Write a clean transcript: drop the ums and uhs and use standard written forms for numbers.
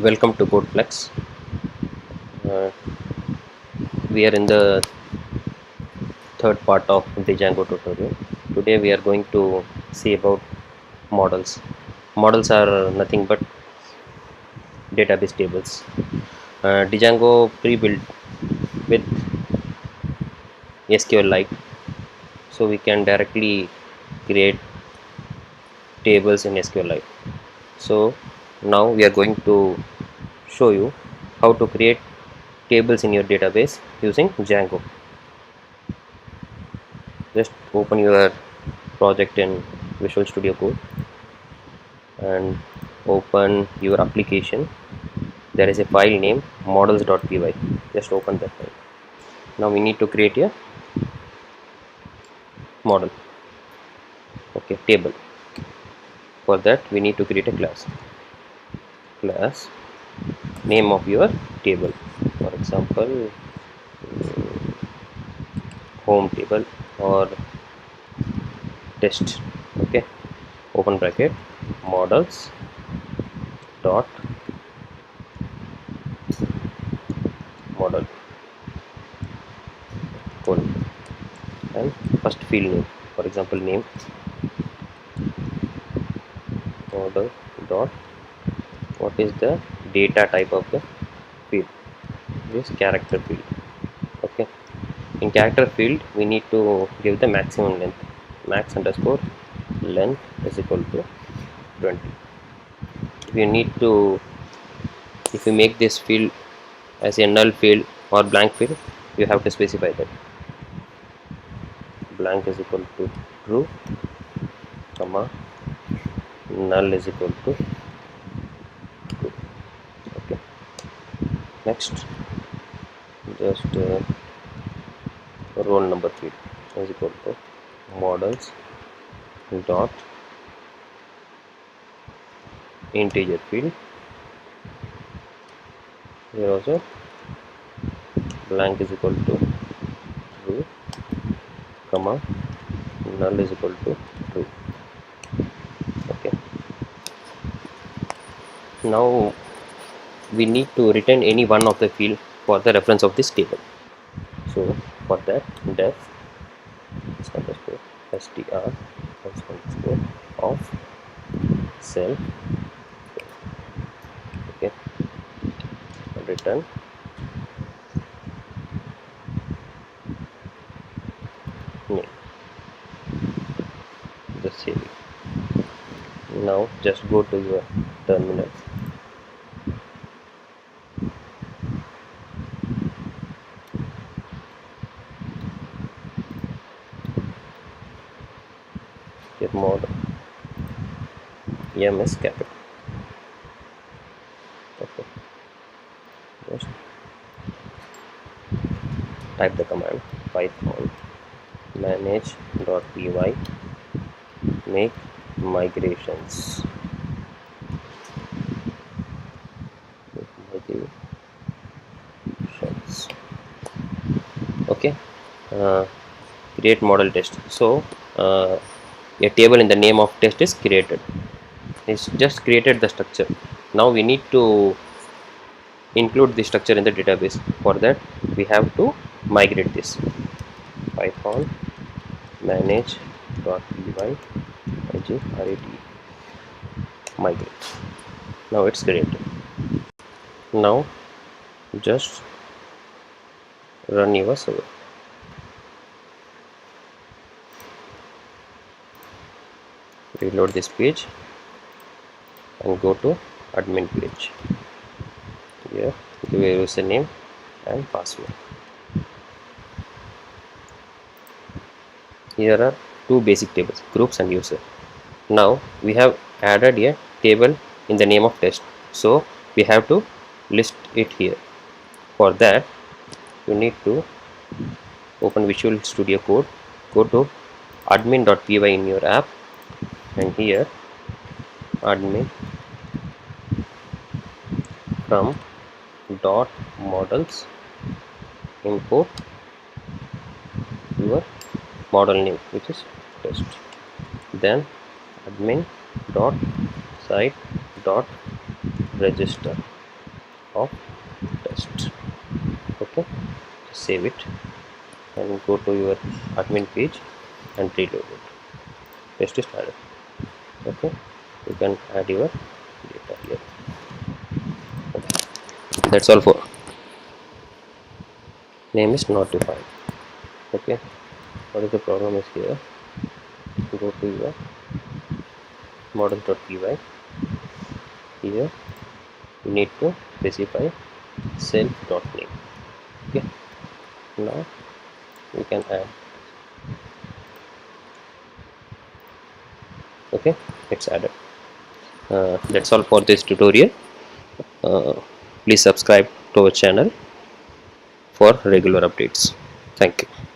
Welcome to Codeflex. Uh, we are in the third part of the Django tutorial. Today we are going to see about models. Models are nothing but database tables. Django pre-built with SQLite, so we can directly create tables in SQLite. So now we are going to show you how to create tables in your database using Django. Just open your project in Visual Studio Code and open your application. There is a file named models.py. Just open that file. Now we need to create a model, okay, table. For that we need to create a class name of your table. For example, home table or test. Okay, open bracket models dot model colon, and first field name, for example name model dot what is the data type of the field, this character field. Okay, in character field we need to give the maximum length, max underscore length is equal to 20. You need to, if you make this field as a null field or blank field, you have to specify that blank is equal to true, comma null is equal to true. Okay, next just roll number field is equal to models dot integer field. Here also blank is equal to true, comma null is equal to true. Okay, now we need to return any one of the field for the reference of this table. So for that def underscore str underscore of self, okay, return name. Just save it. Now just go to your terminal. Get model M is capital. Okay, just type the command python manage.py make migrations. Okay, uh, create model test. So a table in the name of test is created. It's just created the structure. Now we need to include the structure in the database. For that we have to migrate this python manage.py migrate. Now it's created. Now just run your server. Reload this page and go to admin page. Here give a username and password. Here are two basic tables, groups and user. Now we have added a table in the name of test, so we have to list it here. For that you need to open Visual Studio Code, go to admin.py in your app, and here admin from dot models import your model name, which is test, then admin dot site dot register. of test. Okay, save it and go to your admin page and reload it. Test is started. Okay, you can add your data here. Okay. That's all for name is not defined. Okay, what is the problem is here? Go to your model.py. Here you need to specify self.name. Okay, now we can add. Okay, it's added. That's all for this tutorial. uh, Please subscribe to our channel for regular updates. Thank you.